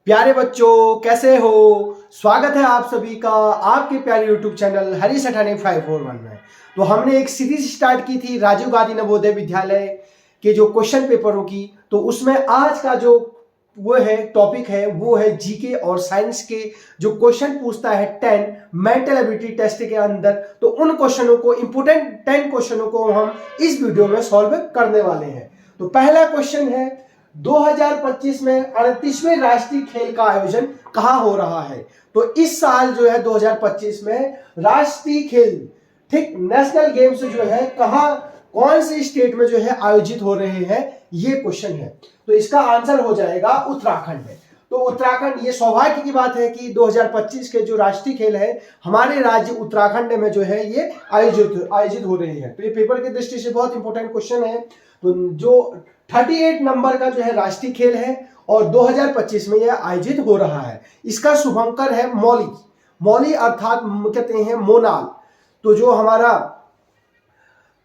प्यारे बच्चों, कैसे हो? स्वागत है आप सभी का आपके प्यारे YouTube चैनल हरी सठानी 541 में। तो हमने एक सीरीज स्टार्ट की थी राजीव गांधी नवोदय विद्यालय के जो क्वेश्चन पेपरों की। तो उसमें आज का जो वो है टॉपिक है वो है जीके और साइंस के जो क्वेश्चन पूछता है 10 मेंटल एबिलिटी टेस्ट के अंदर। तो उन क्वेश्चनों को, इंपोर्टेंट 10 क्वेश्चनों को हम इस वीडियो में सॉल्व करने वाले हैं। तो पहला क्वेश्चन है 2025 में 38वें राष्ट्रीय खेल का आयोजन कहाँ हो रहा है? तो इस साल जो है 2025 में राष्ट्रीय खेल, ठीक, नेशनल गेम्स जो है कहाँ, कौन से स्टेट में जो है आयोजित हो रहे हैं, ये क्वेश्चन है। तो इसका आंसर हो जाएगा उत्तराखंड में। तो उत्तराखंड, ये सौभाग्य की बात है कि 2025 के जो राष्ट्रीय खेल है हमारे राज्य उत्तराखंड में जो है ये आयोजित हो रहे हैं। तो ये पेपर की दृष्टि से बहुत इंपॉर्टेंट क्वेश्चन है। तो जो 38 नंबर का जो है राष्ट्रीय खेल है और 2025 में यह आयोजित हो रहा है। इसका शुभंकर है मौली अर्थात कहते हैं मोनाल। तो जो हमारा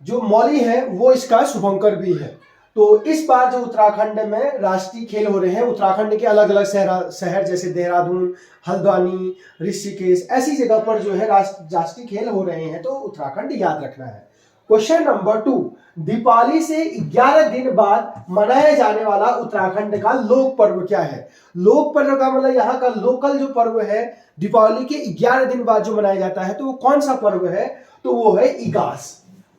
जो मौली है वो इसका शुभंकर भी है। तो इस बार जो उत्तराखंड में राष्ट्रीय खेल हो रहे हैं, उत्तराखंड के अलग अलग शहर जैसे देहरादून, हल्द्वानी, ऋषिकेश, ऐसी जगह पर जो है राष्ट्रीय खेल हो रहे हैं। तो उत्तराखंड याद रखना है। क्वेश्चन नंबर 2, दीपावली से 11 दिन बाद मनाया जाने वाला उत्तराखंड का लोक पर्व क्या है? लोक पर्व का मतलब यहाँ का लोकल जो पर्व है, दीपावली के 11 दिन बाद जो मनाया जाता है, तो वो कौन सा पर्व है? तो वो है इगास।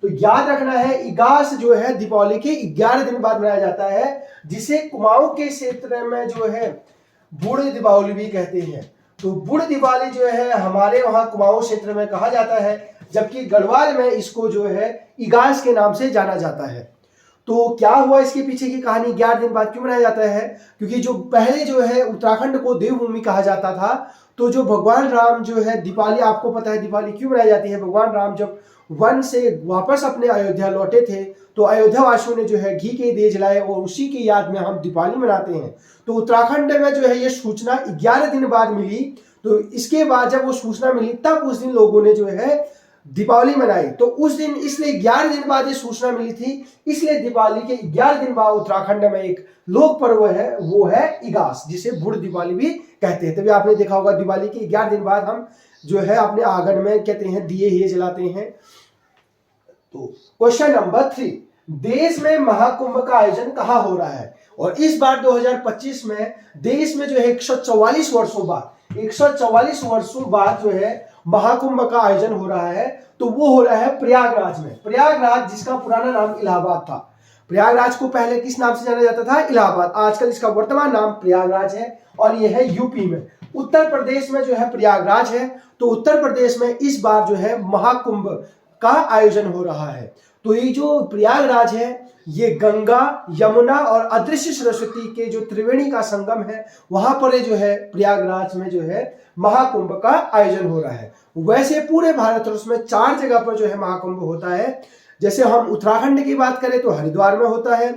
तो याद रखना है, इगास जो है दीपावली के 11 दिन बाद मनाया जाता है, जिसे कुमाऊं के क्षेत्र में जो है बुढ़ दीपावली भी कहते हैं। तो बुढ़ दिवाली जो है हमारे वहां कुमाऊं क्षेत्र में कहा जाता है, जबकि गढ़वाल में इसको जो है इगास के नाम से जाना जाता है। तो क्या हुआ इसके पीछे की कहानी, 11 दिन बाद क्यों मनाया जाता है? क्योंकि जो पहले जो है उत्तराखंड को देवभूमि कहा जाता था। तो जो भगवान राम जो है, दीपावली आपको पता है दीपावली क्यों मनाई जाती है? भगवान राम जब वन से वापस अपने अयोध्या लौटे थे तो अयोध्या वासियों ने जो है घी के दिए जलाए और उसी की याद में हम दीपावली मनाते हैं। तो उत्तराखंड में जो है ये सूचना 11 दिन बाद मिली। तो इसके बाद जब वो सूचना मिली तब उस दिन लोगों ने जो है दीपावली मनाई। तो उस दिन इसलिए 11 दिन बाद ये सूचना मिली थी, इसलिए दीपावली के 11 दिन बाद उत्तराखंड में एक लोक पर्व है, वो है इगास, जिसे बुढ़ दिवाली भी कहते हैं। तभी आपने देखा होगा दिवाली के 11 दिन बाद हम जो है अपने आंगन में कहते हैं दिए ही जलाते हैं। तो क्वेश्चन नंबर 3, देश में महाकुंभ का आयोजन कहाँ हो रहा है? और इस बार 2025 में देश में जो है 144 वर्षों बाद जो है महाकुंभ का आयोजन हो रहा है। तो वो हो रहा है प्रयागराज में। प्रयागराज जिसका पुराना नाम इलाहाबाद था। प्रयागराज को पहले किस नाम से जाना जाता था? इलाहाबाद। आजकल इसका वर्तमान नाम प्रयागराज है और यह है यूपी में। उत्तर प्रदेश में जो है प्रयागराज है। तो उत्तर प्रदेश में इस बार जो है महाकुंभ का आयोजन हो रहा है। तो ये जो प्रयागराज है ये गंगा, यमुना और अदृश्य सरस्वती के जो त्रिवेणी का संगम है, वहां पर जो है प्रयागराज में जो है महाकुंभ का आयोजन हो रहा है। वैसे पूरे भारतवर्ष में 4 जगह पर जो है महाकुंभ होता है। जैसे हम उत्तराखंड की बात करें तो हरिद्वार में होता है।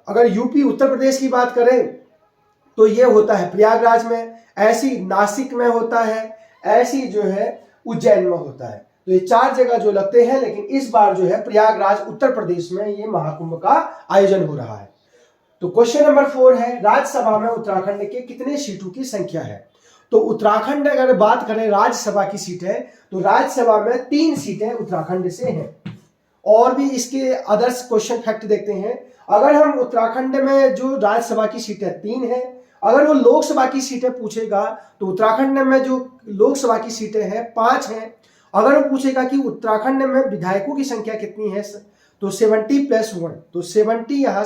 अगर यूपी उत्तर प्रदेश की बात करें तो ये होता है प्रयागराज में, ऐसी नासिक में होता है, ऐसी जो है उज्जैन में होता है। तो ये 4 जगह जो लगते हैं, लेकिन इस बार जो है प्रयागराज उत्तर प्रदेश में ये महाकुंभ का आयोजन हो रहा है। तो क्वेश्चन नंबर 4 है, राज्यसभा में उत्तराखंड के कितने सीटों की संख्या है? तो उत्तराखंड अगर बात करें राज्यसभा की सीटें, तो राज्यसभा में 3 सीटें उत्तराखंड से हैं। और भी इसके अदर्स क्वेश्चन फैक्ट देखते हैं। अगर हम उत्तराखंड में जो राज्यसभा की सीटें 3 हैं, अगर वो लोकसभा की सीटें पूछेगा तो उत्तराखंड में जो लोकसभा की सीटें हैं 5 हैं। अगर वो पूछेगा कि उत्तराखंड में विधायकों की संख्या कितनी है, तो 70+1, तो 70 यहाँ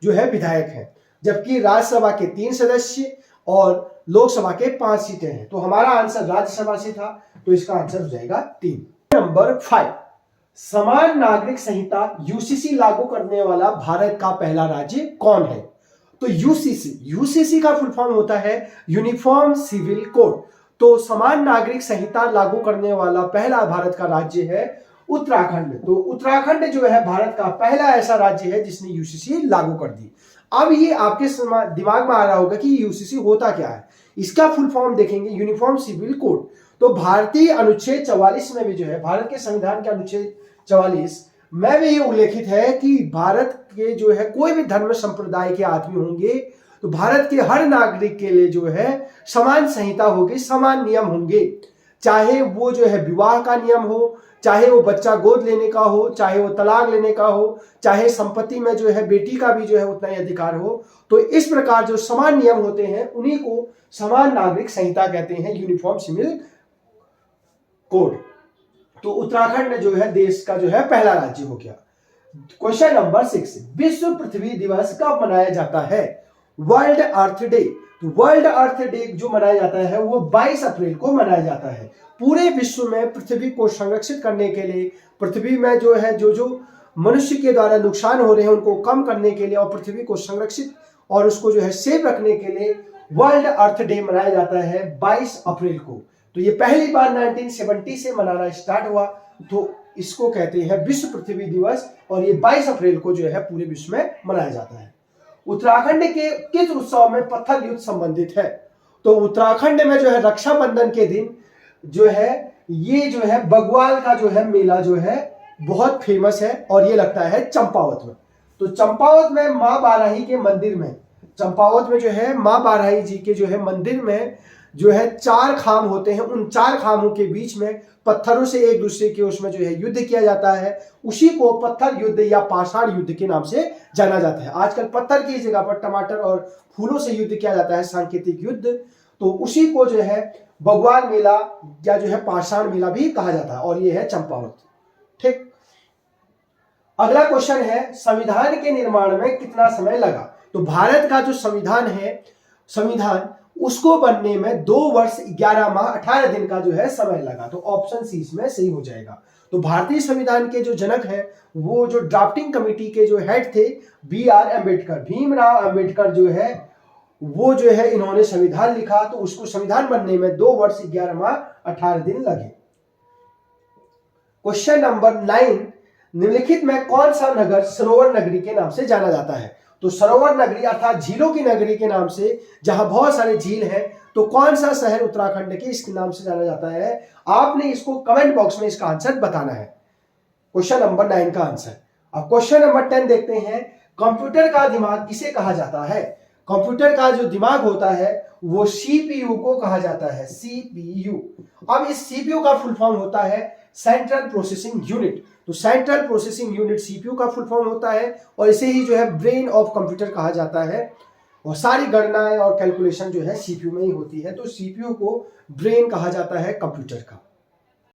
जो है विधायक हैं, जबकि राज्यसभा के 3 सदस्य और लोकसभा के 5 सीटें हैं। तो हमारा आंसर राज्यसभा से था, तो इसका आंसर हो जाएगा 3। नंबर 5, समान नागरिक संहिता यूसीसी लागू करने वाला भारत का पहला राज्य कौन है? तो यूसीसी का फुल फॉर्म होता है यूनिफॉर्म सिविल कोड। तो समान नागरिक संहिता लागू करने वाला पहला भारत का राज्य है उत्तराखंड। तो उत्तराखंड जो है भारत का पहला ऐसा राज्य है जिसने यूसीसी लागू कर दी। अब ये आपके दिमाग में आ रहा होगा कि यूसीसी होता क्या है। इसका फुल फॉर्म देखेंगे, यूनिफॉर्म सिविल कोड। तो भारतीय अनुच्छेद 44 में भी जो है, भारत के संविधान के अनुच्छेद 44 में भी ये उल्लेखित है कि भारत के जो है कोई भी धर्म संप्रदाय के आदमी होंगे तो भारत के हर नागरिक के लिए जो है समान संहिता होगी, समान नियम होंगे, चाहे वो जो है विवाह का नियम हो, चाहे वो बच्चा गोद लेने का हो, चाहे वो तलाक लेने का हो, चाहे संपत्ति में जो है बेटी का भी जो है उतना ही अधिकार हो। तो इस प्रकार जो समान नियम होते हैं उन्हीं को समान नागरिक संहिता कहते हैं, यूनिफॉर्म सिविल कोड। तो उत्तराखंड जो है देश का जो है पहला राज्य हो गया। क्वेश्चन नंबर 6, विश्व पृथ्वी दिवस कब मनाया जाता है? वर्ल्ड अर्थ डे। तो वर्ल्ड अर्थ डे जो मनाया जाता है वो 22 अप्रैल को मनाया जाता है। पूरे विश्व में पृथ्वी को संरक्षित करने के लिए, पृथ्वी में जो है जो मनुष्य के द्वारा नुकसान हो रहे हैं उनको कम करने के लिए और पृथ्वी को संरक्षित और उसको जो है सेफ रखने के लिए वर्ल्ड अर्थ डे मनाया जाता है 22 अप्रैल को। तो ये पहली बार 1970 से मनाना स्टार्ट हुआ, तो इसको कहते हैं विश्व पृथ्वी दिवस, और ये 22 अप्रैल को जो है पूरे विश्व में मनाया जाता है। उत्तराखंड के किस उत्सव में पत्थर युद्ध संबंधित है? तो उत्तराखंड में जो है रक्षाबंधन के दिन जो है ये जो है बग्वाल का जो है मेला जो है बहुत फेमस है और ये लगता है चंपावत में। तो चंपावत में माँ बाराही के मंदिर में, चंपावत में जो है माँ बाराही जी के जो है मंदिर में जो है 4 खाम होते हैं, उन 4 खामों के बीच में पत्थरों से एक दूसरे के उसमें जो है युद्ध किया जाता है। उसी को पत्थर युद्ध या पाषाण युद्ध के नाम से जाना जाता है। आजकल पत्थर की जगह पर टमाटर और फूलों से युद्ध किया जाता है, सांकेतिक युद्ध। तो उसी को जो है बग्वाल मेला या जो है पाषाण मेला भी कहा जाता है और ये है चंपावत। ठीक, अगला क्वेश्चन है संविधान के निर्माण में कितना समय लगा? तो भारत का जो संविधान है, संविधान उसको बनने में 2 वर्ष 11 माह 18 दिन का जो है समय लगा। तो ऑप्शन सी इसमें सही हो जाएगा। तो भारतीय संविधान के जो जनक है वो जो ड्राफ्टिंग कमेटी के जो हेड थे BR अम्बेडकर, भीमराव अम्बेडकर जो है वो जो है इन्होंने संविधान लिखा, तो उसको संविधान बनने में 2 वर्ष 11 माह 18 दिन लगे। क्वेश्चन नंबर 9, निम्नलिखित में कौन सा नगर सरोवर नगरी के नाम से जाना जाता है? तो सरोवर नगरी अर्थात झीलों की नगरी के नाम से, जहां बहुत सारे झील हैं, तो कौन सा शहर उत्तराखंड के इसके नाम से जाना जाता है? आपने इसको कमेंट बॉक्स में इसका आंसर बताना है। क्वेश्चन नंबर 9 का आंसर। अब क्वेश्चन नंबर 10 देखते हैं, कंप्यूटर का दिमाग किसे कहा जाता है? कंप्यूटर का जो दिमाग होता है वो CPU को कहा जाता है, CPU। अब इस CPU का फुल फॉर्म होता है सेंट्रल प्रोसेसिंग यूनिट। तो सेंट्रल प्रोसेसिंग यूनिट CPU का फुल फॉर्म होता है और इसे ही जो है ब्रेन ऑफ कंप्यूटर कहा जाता है। और सारी गणनाएं और कैलकुलेशन जो है CPU में ही होती है, तो CPU को ब्रेन कहा जाता है कंप्यूटर का।